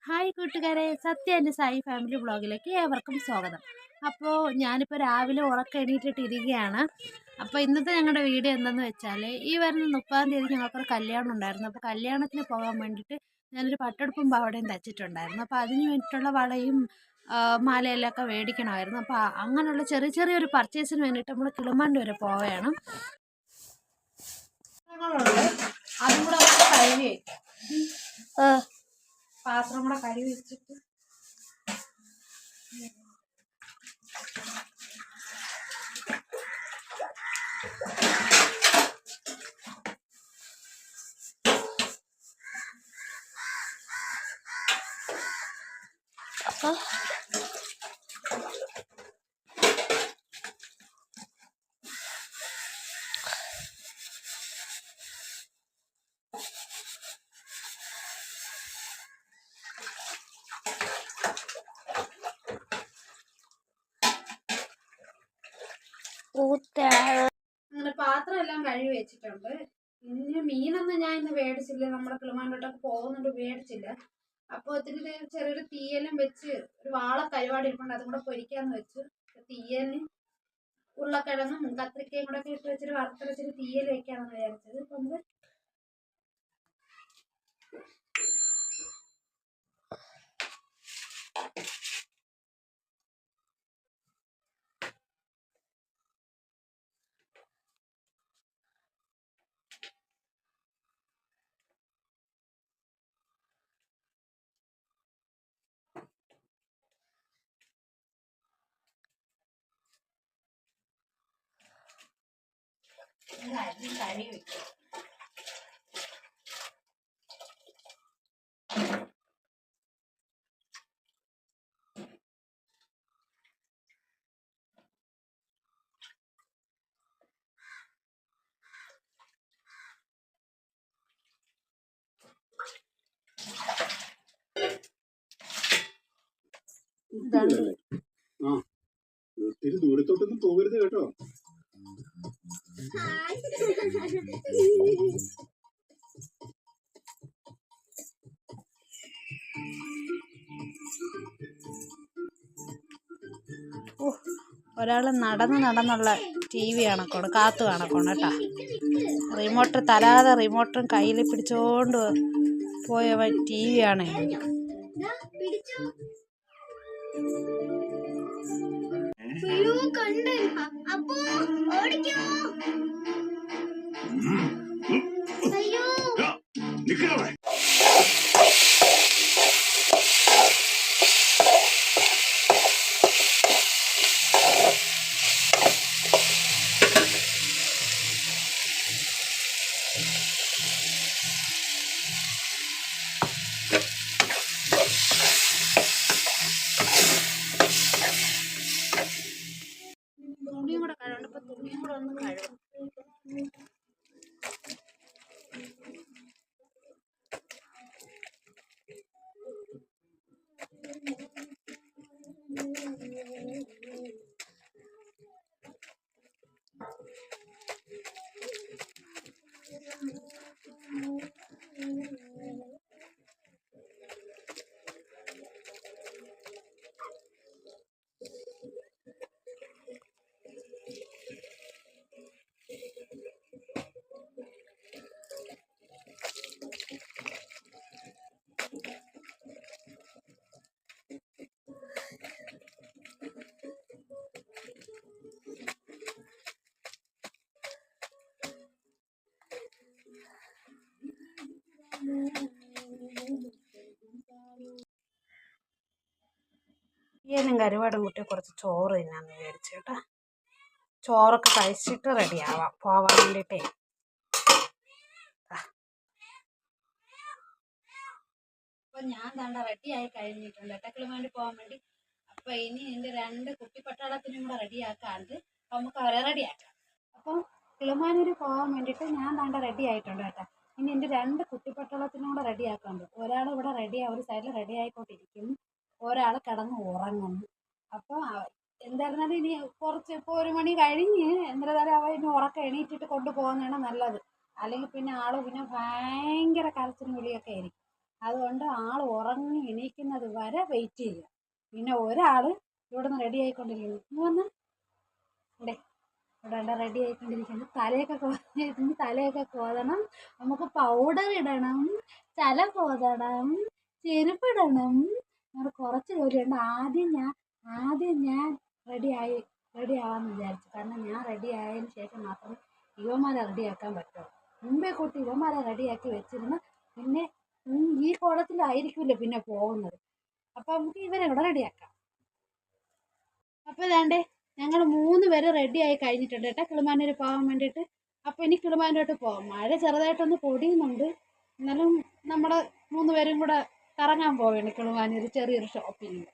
Hi കൂട്ടുകാരെ, സത്യ എൻ്റെ Sai family വ്ളോഗിലേക്ക് ഏവർക്കും സ്വാഗതം. അപ്പോൾ ഞാനിപ്പോൾ രാവിലെ ഉറക്കം എണീറ്റിട്ടിരിക്കുകയാണ്. അപ്പോൾ ഇന്നത്തെ ഞങ്ങളുടെ വീഡിയോ എന്തെന്ന് വെച്ചാൽ, ഈ വരുന്ന 30-ാം തീയതി ഞങ്ങൾക്കൊരു കല്യാണം ഉണ്ടായിരുന്നു. അപ്പോൾ കല്യാണത്തിന് പോകാൻ വേണ്ടിയിട്ട് ഞാനൊരു പട്ടെടുപ്പും പാവാടയും തച്ചിട്ടുണ്ടായിരുന്നു. അപ്പോൾ അതിന് വേണ്ടിയിട്ടുള്ള വളയും മാലയെല്ലാം ഒക്കെ മേടിക്കണമായിരുന്നു. അപ്പോൾ അങ്ങനെയുള്ള ചെറിയൊരു പർച്ചേസിന് വേണ്ടിയിട്ട് നമ്മൾ കിളിമാനൂർ വരെ പോവുകയാണ്. അതും കൂടെ കഴുകി പാത്രം കൂടെ കഴുകി വെച്ചിട്ട് അങ്ങനെ പാത്രം എല്ലാം കഴുകി വെച്ചിട്ടുണ്ട്. ഇനി മീനൊന്നും ഞാൻ ഇന്ന് മേടിച്ചില്ല. നമ്മുടെ കിളിമാനൂരോട്ടൊക്കെ പോകുന്നുണ്ട്, മേടിച്ചില്ല. അപ്പോൾ ഒത്തിരി ചെറിയൊരു തീയലും വെച്ച് ഒരു വാള കരുവാട് ഇരിപ്പുണ്ട്, അതും കൂടെ പൊരിക്കാന്ന് വെച്ചു. തീയലിന് ഉരുളക്കിഴങ്ങും കത്രിക്കയും കൂടെ ഒക്കെ ഇട്ട് വെച്ചിട്ട് വറുത്തരച്ചിട്ട് തീയൽ വെക്കാമെന്ന് വിചാരിച്ചത്. ഇപ്പം നമുക്ക് കഴുകി വെക്കാം. ഒത്തിരി ദൂരത്തോട്ടൊന്നും പോകരുത് കേട്ടോ. ഒരാൾ നടന്നുള്ള TV കണക്കോണ്, കാത്തു കണക്കോണ് കേട്ടോ. റിമോട്ട് തരാതെ റിമോട്ടും കയ്യിൽ പിടിച്ചോണ്ട് പോയ TV ആണ്. തുണിയും കൂടെ കഴുകണം. ഇപ്പം തുണിയും കൂടെ ഒന്ന് കഴുകും. ഈയനും കരുവാടും കുട്ടി കുറച്ച് ചോറ് തിന്നാന്ന് വിചാരിച്ചു കേട്ടോ. ചോറൊക്കെ കഴിച്ചിട്ട് റെഡിയാവാം പോവാൻ വേണ്ടിയിട്ടേ. അപ്പോൾ ഞാൻ ദാണ്ട റെഡിയായി കഴിഞ്ഞിട്ടുണ്ട് കേട്ടോ, കിളിമാനൂർ പോകാൻ വേണ്ടി. അപ്പോൾ ഇനി എൻ്റെ 2 കുട്ടിപ്പട്ടാളത്തിനും കൂടെ റെഡിയാക്കാണ്ട് നമുക്ക് അവരെ റെഡിയാക്കാം. അപ്പോൾ കിളിമാനൂർ പോകാൻ വേണ്ടിയിട്ട് ഞാൻ ദാണ്ട റെഡി ആയിട്ടുണ്ട് കേട്ടോ. ഇനി എൻ്റെ 2 കുട്ടിപ്പട്ടാളത്തിനും കൂടെ റെഡിയാക്കാണ്ട്. ഒരാൾ ഇവിടെ ഒരു സൈഡിൽ റെഡി ആയിക്കൊണ്ടിരിക്കുന്നു, ഒരാൾ കിടന്ന് ഉറങ്ങുന്നു. അപ്പോൾ എന്തായിരുന്നാലും ഇനി കുറച്ച് ഇപ്പോൾ 1 മണി കഴിഞ്ഞ് എന്തായാലും അവ ഇനി ഉറക്കം എണീറ്റിട്ട് കൊണ്ടുപോകുന്നതാണ് നല്ലത്. അല്ലെങ്കിൽ പിന്നെ ആൾ പിന്നെ ഭയങ്കര കരച്ചിലും വിളിയൊക്കെ ആയിരിക്കും. അതുകൊണ്ട് ആൾ ഉറങ്ങി എണീക്കുന്നത് വരെ വെയിറ്റ് ചെയ്യുക. പിന്നെ ഒരാൾ ഇവിടെ നിന്ന് റെഡി ആയിക്കൊണ്ടിരിക്കുന്നു. ഇന്ന് വന്ന് ഇവിടെ ഇവിടെ റെഡി ആയിക്കൊണ്ടിരിക്കുന്നു. തലയൊക്കെ കോതണം, നമുക്ക് പൗഡർ ഇടണം, തല കോതണം, ചെരുപ്പിടണം, അങ്ങനെ കുറച്ച് ജോലിയുണ്ട്. ആദ്യം ഞാൻ റെഡി ആവാമെന്ന് വിചാരിച്ചു. കാരണം ഞാൻ റെഡി ആയതിന് ശേഷം മാത്രമേ ഇവന്മാരെ റെഡിയാക്കാൻ പറ്റുള്ളൂ. മുമ്പേ കൂട്ടി ഇവന്മാരെ റെഡിയാക്കി വെച്ചിരുന്ന് പിന്നെ ഈ കോലത്തിലായിരിക്കില്ല പിന്നെ പോകുന്നത്. അപ്പം നമുക്ക് ഇവരെ ഇവിടെ റെഡിയാക്കാം. അപ്പോൾ ഇതാണ്ടേ ഞങ്ങൾ 3 പേര് റെഡി ആയി കഴിഞ്ഞിട്ടുണ്ട് കേട്ടോ കിളിമാനൂർ പോകാൻ വേണ്ടിയിട്ട്. അപ്പോൾ ഇനി കിളിമാനൂരോട്ട് പോകാം. മഴ ചെറുതായിട്ടൊന്ന് പൊടിയുന്നുണ്ട്. എന്നാലും നമ്മൾ 3 പേരും കൂടെ കറങ്ങാൻ പോവുകയാണ് കിളിമാനൂർ, ചെറിയൊരു ഷോപ്പിങ്.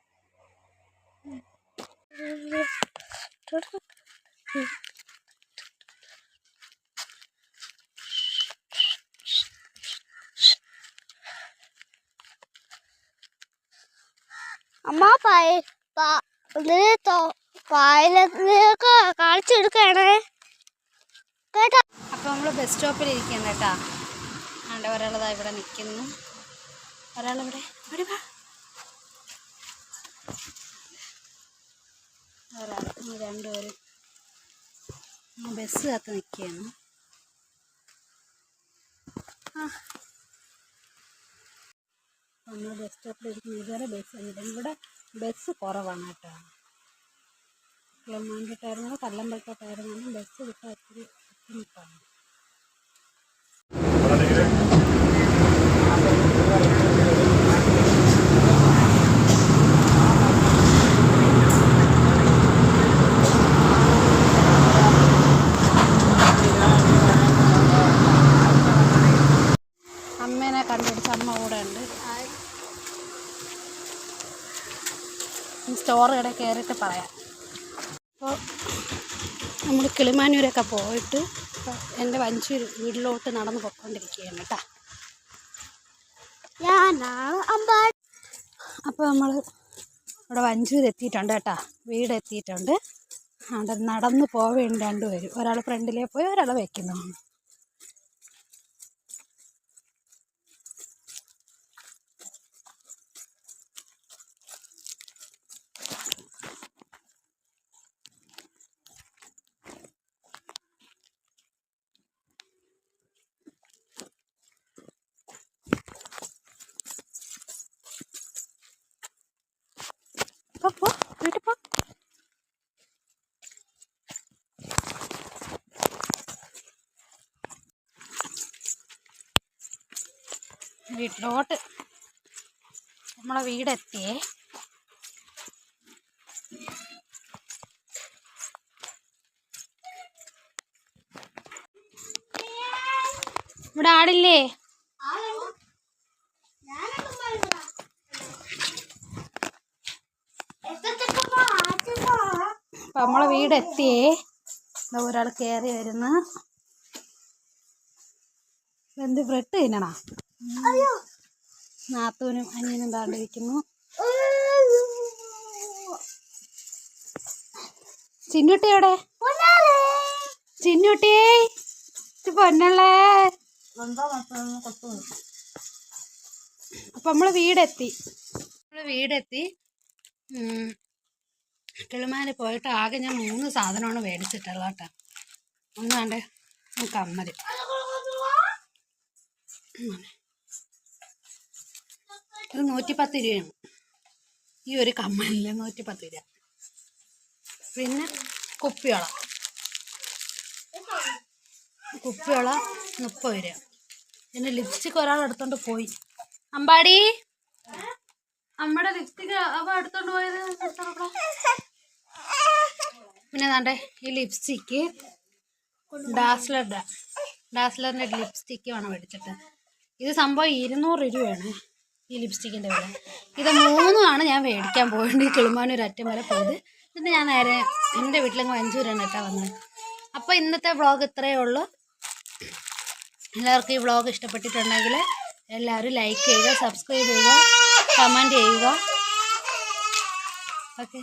അമ്മ പായലൊക്കെ കാണിച്ചെടുക്കണേ കേട്ടോ. അപ്പോൾ നമ്മൾ ബസ് സ്റ്റോപ്പിൽ ഇരിക്കുകയാണ് കേട്ടോ. ആണ്ട് ഒരാളതാ ഇവിടെ നിൽക്കുന്നു, ഒരാളിവിടെ ഇവിടെ വാ, ഒരാൾ രണ്ടുപേരും ബസ് കാത്ത് നിൽക്കുകയാണ്. നമ്മൾ ബസ് സ്റ്റോപ്പിൽ ഇരിക്കുന്ന ഇതുവരെ ബസ് വന്നിട്ട് ഇവിടെ ബസ് കുറവാണ് കേട്ടോ. കിളിമാനൂരിട്ടായിരുന്നാലും കല്ലമ്പലത്തോട്ടായിരുന്നാലും ബസ് കിട്ടാൻ ഒത്തിരി ബുദ്ധിമുട്ടാണ്. അമ്മേനെ കണ്ടുപിടിച്ച അമ്മ കൂടെ ഉണ്ട്. സ്റ്റോർ കട കയറിയിട്ട് പറയാം. അപ്പോൾ നമ്മൾ കിളിമാനൂരൊക്കെ പോയിട്ട് എൻ്റെ വഞ്ചൂർ വീട്ടിലോട്ട് നടന്ന് പോയിക്കൊണ്ടിരിക്കുകയാണ് കേട്ടോ. അപ്പോൾ നമ്മൾ ഇവിടെ വഞ്ചൂർ എത്തിയിട്ടുണ്ട് കേട്ടോ, വീട് എത്തിയിട്ടുണ്ട്. അവിടെ നടന്ന് പോവേണ്ട 2 പേര്, ഒരാൾ ഫ്രണ്ടിലേ പോയി ഒരാൾ വയ്ക്കുന്നു. പോ വീട്ടിൽ പോ. വീട്ടിലോട്ട് നമ്മളെ വീടെത്തിയേ. ഇവിടെ ആടില്ലേ? അപ്പം നമ്മളെ വീടെത്തിയേ. ഒരാൾ കയറി വരുന്ന എന്ത് ബ്രെഡ് തിന്നണ. നാത്തൂനും അനിയനും താണ്ടിരിക്കുന്നു. ചിന്നുട്ടി എവിടെ? ചിന്നുട്ടിയേ പൊന്നല്ലേ. അപ്പം നമ്മൾ വീടെത്തി. കിളിമാനൂർ പോയിട്ട് ആകെ ഞാൻ 3 സാധനമാണ് മേടിച്ചിട്ടുള്ളത് കേട്ടോ. ഒന്നാണ്ട് കമ്മൽ, ഇത് 110 രൂപയാണ് ഈ ഒരു കമ്മലിന്, 110 രൂപ. പിന്നെ കുപ്പിയോള 30 രൂപ. പിന്നെ ലിപ്സ്റ്റിക് ഒരാൾ എടുത്തോണ്ട് പോയി. അമ്പാടി നമ്മുടെ ലിപ്സ്റ്റിക് അവ എടുത്തോണ്ട് പോയത്. പിന്നെ ദാണ്ടേ ഈ ലിപ്സ്റ്റിക്ക് ഡാസ്ലറിൻ്റെ ലിപ്സ്റ്റിക്ക് വേണം മേടിച്ചിട്ട്. ഇത് സംഭവം 200 രൂപയാണ് ഈ ലിപ്സ്റ്റിക്കിൻ്റെ വില. ഇത് 3 ഞാൻ മേടിക്കാൻ പോയിട്ട് കിളിമാനൂർ അറ്റം വരെ പോയത്. എന്നിട്ട് ഞാൻ നേരെ എൻ്റെ വീട്ടിലങ്ങ് വഞ്ചൂരാണ് കേട്ടോ വന്നത്. അപ്പോൾ ഇന്നത്തെ വ്ളോഗ് ഇത്രയേ ഉള്ളൂ. എല്ലാവർക്കും ഈ വ്ളോഗ് ഇഷ്ടപ്പെട്ടിട്ടുണ്ടെങ്കിൽ എല്ലാവരും ലൈക്ക് ചെയ്യുക, സബ്സ്ക്രൈബ് ചെയ്യുക, കമൻറ്റ് ചെയ്യുക. ഓക്കെ.